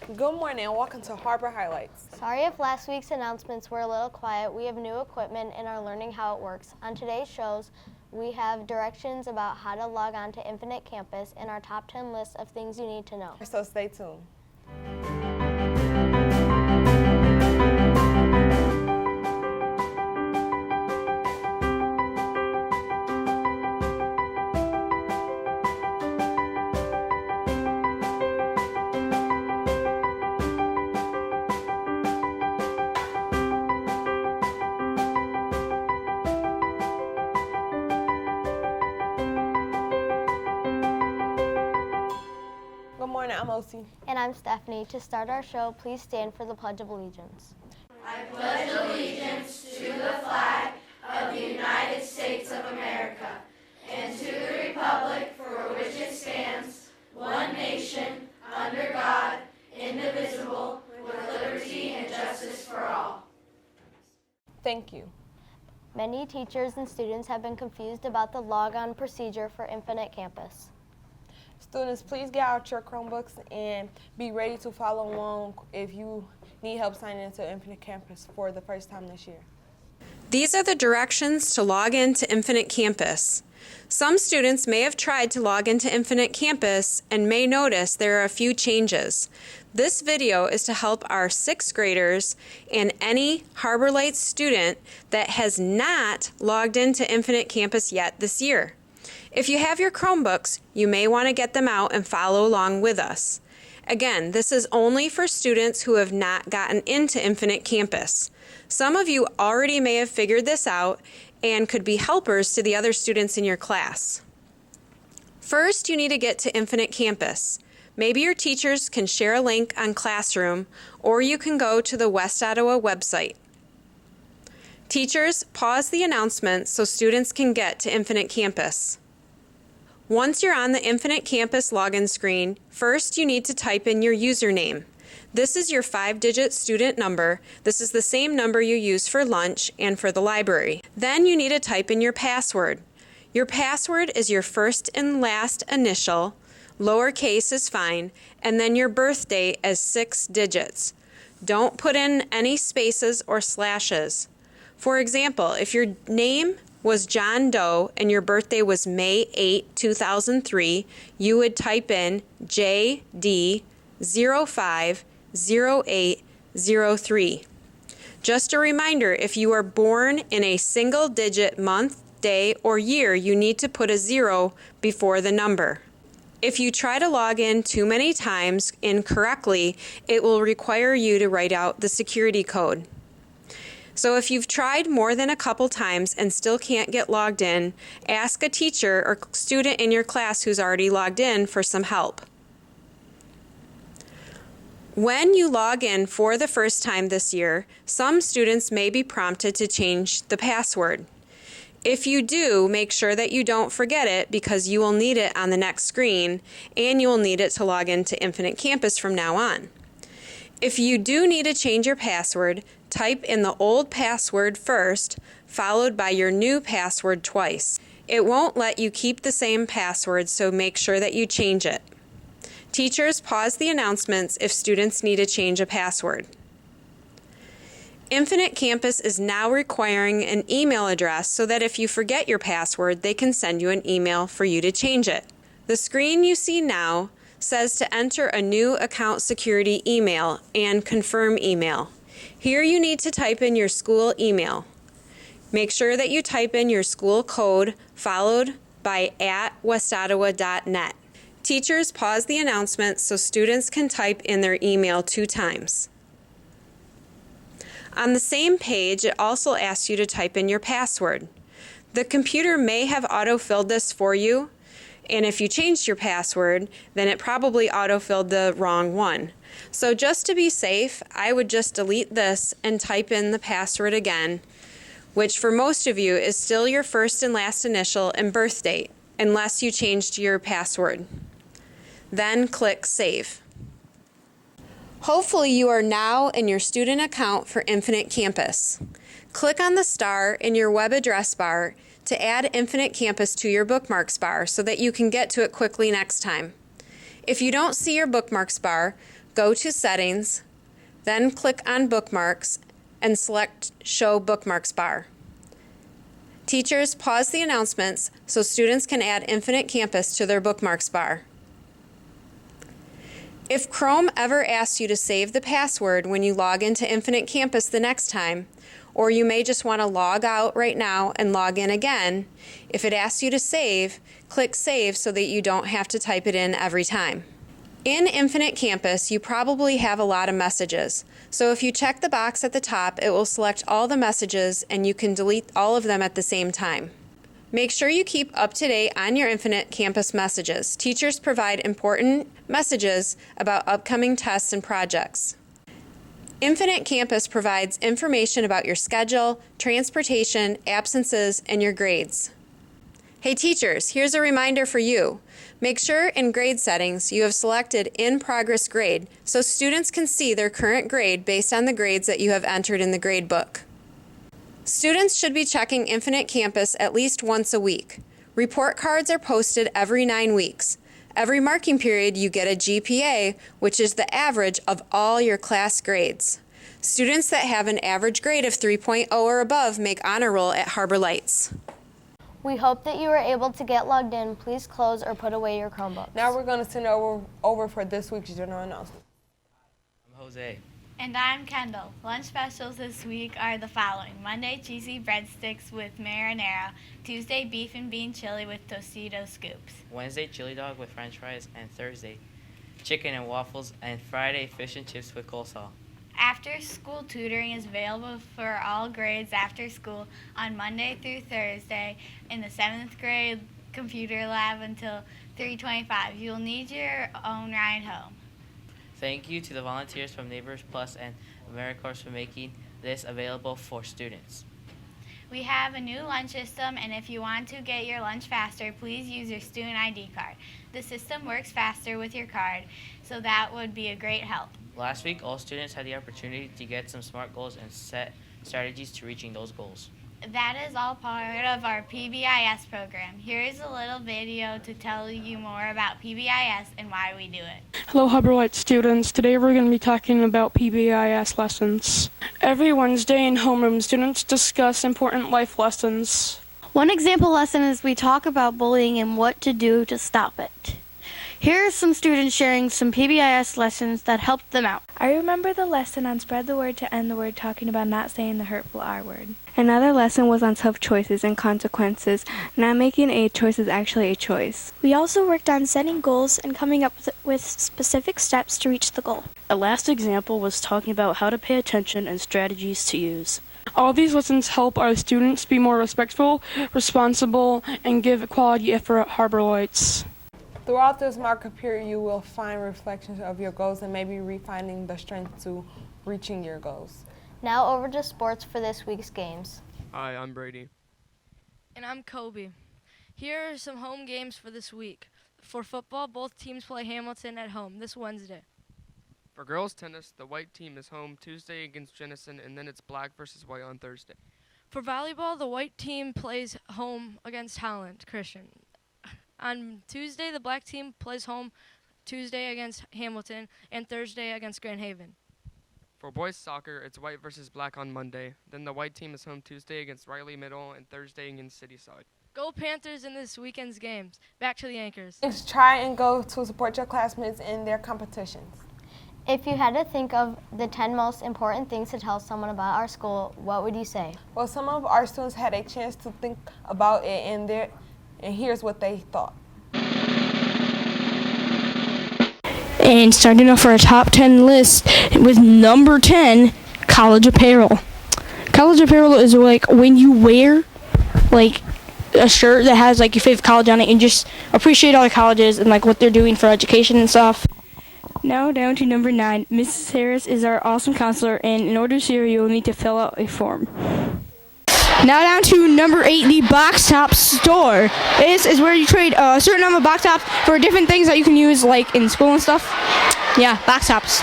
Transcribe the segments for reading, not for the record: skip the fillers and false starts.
Good morning and welcome to Harbor Highlights. Sorry if last week's announcements were a little quiet. We have new equipment and are learning how it works. On today's shows, we have directions about how to log on to Infinite Campus and our top 10 list of things you need to know. So stay tuned. Good morning, I'm Osi. And I'm Stephanie. To start our show, please stand for the Pledge of Allegiance. I pledge allegiance to the flag of the United States of America and to the republic for which it stands, one nation, under God, indivisible, with liberty and justice for all. Thank you. Many teachers and students have been confused about the log-on procedure for Infinite Campus. Students, please get out your Chromebooks and be ready to follow along if you need help signing into Infinite Campus for the first time this year. These are the directions to log into Infinite Campus. Some students may have tried to log into Infinite Campus and may notice there are a few changes. This video is to help our 6th graders and any Harbor Lights student that has not logged into Infinite Campus yet this year. If you have your Chromebooks, you may want to get them out and follow along with us. Again, this is only for students who have not gotten into Infinite Campus. Some of you already may have figured this out and could be helpers to the other students in your class. First, you need to get to Infinite Campus. Maybe your teachers can share a link on Classroom, or you can go to the West Ottawa website. Teachers, pause the announcements so students can get to Infinite Campus. Once you're on the Infinite Campus login screen, first you need to type in your username. This is your 5-digit student number. This is the same number you use for lunch and for the library. Then you need to type in your password. Your password is your first and last initial, lowercase is fine, and then your birth date as 6 digits. Don't put in any spaces or slashes. For example, if your name was John Doe and your birthday was May 8, 2003, you would type in JD050803. Just a reminder, if you are born in a single-digit month, day, or year, you need to put a 0 before the number. If you try to log in too many times incorrectly, it will require you to write out the security code. So if you've tried more than a couple times and still can't get logged in, ask a teacher or student in your class who's already logged in for some help. When you log in for the first time this year, some students may be prompted to change the password. If you do, make sure that you don't forget it because you will need it on the next screen and you will need it to log into Infinite Campus from now on. If you do need to change your password, type in the old password first, followed by your new password twice. It won't let you keep the same password, so make sure that you change it. Teachers, pause the announcements if students need to change a password. Infinite Campus is now requiring an email address so that if you forget your password, they can send you an email for you to change it. The screen you see now says to enter a new account security email and confirm email. Here you need to type in your school email. Make sure that you type in your school code followed by @westottawa.net. Teachers, pause the announcement so students can type in their email 2 times. On the same page, it also asks you to type in your password. The computer may have auto-filled this for you, and if you changed your password, then it probably auto-filled the wrong one. So just to be safe, I would just delete this and type in the password again, which for most of you is still your first and last initial and birth date, unless you changed your password. Then click Save. Hopefully you are now in your student account for Infinite Campus. Click on the star in your web address bar to add Infinite Campus to your bookmarks bar so that you can get to it quickly next time. If you don't see your bookmarks bar, go to Settings, then click on Bookmarks and select Show Bookmarks bar. Teachers, pause the announcements so students can add Infinite Campus to their bookmarks bar. If Chrome ever asks you to save the password when you log into Infinite Campus the next time, or you may just want to log out right now and log in again, if it asks you to save, click Save so that you don't have to type it in every time. In Infinite Campus, you probably have a lot of messages, so if you check the box at the top, it will select all the messages and you can delete all of them at the same time. Make sure you keep up to date on your Infinite Campus messages. Teachers provide important messages about upcoming tests and projects. Infinite Campus provides information about your schedule, transportation, absences, and your grades. Hey teachers, here's a reminder for you. Make sure in grade settings you have selected In Progress Grade so students can see their current grade based on the grades that you have entered in the grade book. Students should be checking Infinite Campus at least once a week. Report cards are posted every 9 weeks. Every marking period you get a GPA, which is the average of all your class grades. Students that have an average grade of 3.0 or above make honor roll at Harbor Lights. We hope that you were able to get logged in. Please close or put away your Chromebooks. Now we're going to send over for this week's general announcement. I'm Jose. And I'm Kendall. Lunch specials this week are the following. Monday, cheesy breadsticks with marinara. Tuesday, beef and bean chili with Tostito scoops. Wednesday, chili dog with french fries. And Thursday, chicken and waffles. And Friday, fish and chips with coleslaw. After-school tutoring is available for all grades after school on Monday through Thursday in the 7th grade computer lab until 3:25. You'll need your own ride home. Thank you to the volunteers from Neighbors Plus and AmeriCorps for making this available for students. We have a new lunch system, and if you want to get your lunch faster, please use your student ID card. The system works faster with your card, so that would be a great help. Last week, all students had the opportunity to get some SMART goals and set strategies to reaching those goals. That is all part of our PBIS program. Here is a little video to tell you more about PBIS and why we do it. Hello Harbor Lights students. Today we're going to be talking about PBIS lessons. Every Wednesday in homeroom, students discuss important life lessons. One example lesson is we talk about bullying and what to do to stop it. Here are some students sharing some PBIS lessons that helped them out. I remember the lesson on spread the word to end the word, talking about not saying the hurtful R word. Another lesson was on tough choices and consequences. Not making a choice is actually a choice. We also worked on setting goals and coming up with specific steps to reach the goal. A last example was talking about how to pay attention and strategies to use. All these lessons help our students be more respectful, responsible, and give quality effort at Harbor Lights. Throughout this marker period, you will find reflections of your goals and maybe refining the strength to reaching your goals. Now over to sports for this week's games. Hi, I'm Brady. And I'm Kobe. Here are some home games for this week. For football, both teams play Hamilton at home this Wednesday. For girls tennis, the white team is home Tuesday against Jenison, and then it's black versus white on Thursday. For volleyball, the white team plays home against Holland Christian. On Tuesday, the black team plays home Tuesday against Hamilton and Thursday against Grand Haven. For boys soccer, it's white versus black on Monday. Then the white team is home Tuesday against Riley Middle and Thursday against Cityside. Go Panthers in this weekend's games. Back to the Anchors. Try and go to support your classmates in their competitions. If you had to think of the 10 most important things to tell someone about our school, what would you say? Well, some of our students had a chance to think about it and here's what they thought. And starting off our top 10 list with number 10, college apparel. College apparel is like when you wear like a shirt that has like your favorite college on it and just appreciate all the colleges and like what they're doing for education and stuff. Now down to number 9. Mrs. Harris is our awesome counselor, and in order to see her, you'll need to fill out a form. Now down to number 8, the Box Top Store. This is where you trade a certain number of box tops for different things that you can use like in school and stuff. Yeah, box tops.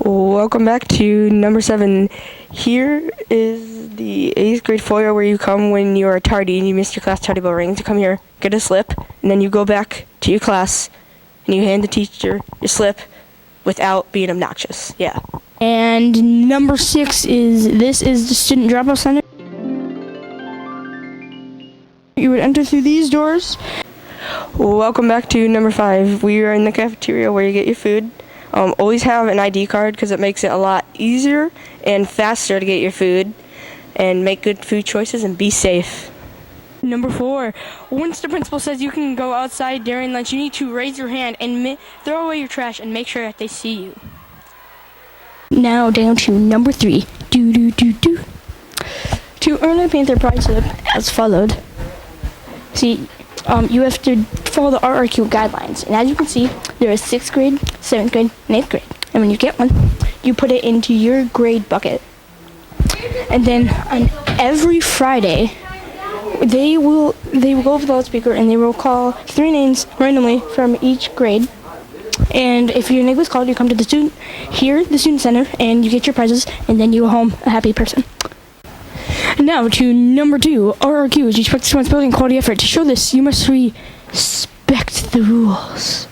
Welcome back to number 7. Here is the 8th grade foyer where you come when you are tardy and you miss your class tardy bell rings. You come here, get a slip, and then you go back to your class and you hand the teacher your slip, without being obnoxious. Yeah. And number 6 is this is the Student Drop-Off Center. You would enter through these doors. Welcome back to number 5. We are in the cafeteria where you get your food. Always have an ID card because it makes it a lot easier and faster to get your food and make good food choices and be safe. Number 4, once the principal says you can go outside during lunch, you need to raise your hand and throw away your trash and make sure that they see you. Now down to number 3. To earn a Panther Pride slip as followed. See, you have to follow the RRQ guidelines. And as you can see, there is 6th grade, 7th grade, and 8th grade. And when you get one, you put it into your grade bucket. And then on every Friday, they will go over the loudspeaker and they will call 3 names randomly from each grade. And if your name was called, you come to the student center, and you get your prizes, and then you go home a happy person. Now to number 2, RRQ is respect, responsibility, and quality effort. To show this, you must respect the rules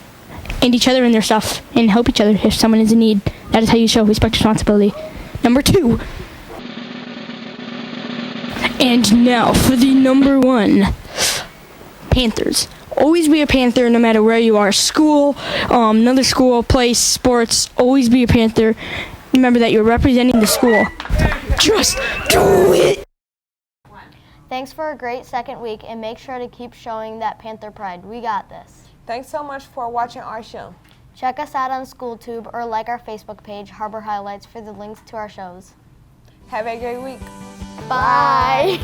and each other and their stuff, and help each other if someone is in need. That is how you show respect, responsibility. Number 2. And now for the number 1, Panthers. Always be a Panther no matter where you are. School, another school, place, sports. Always be a Panther. Remember that you're representing the school. Just do it! Thanks for a great second week, and make sure to keep showing that Panther pride. We got this. Thanks so much for watching our show. Check us out on SchoolTube or like our Facebook page, Harbor Highlights, for the links to our shows. Have a great week. Bye.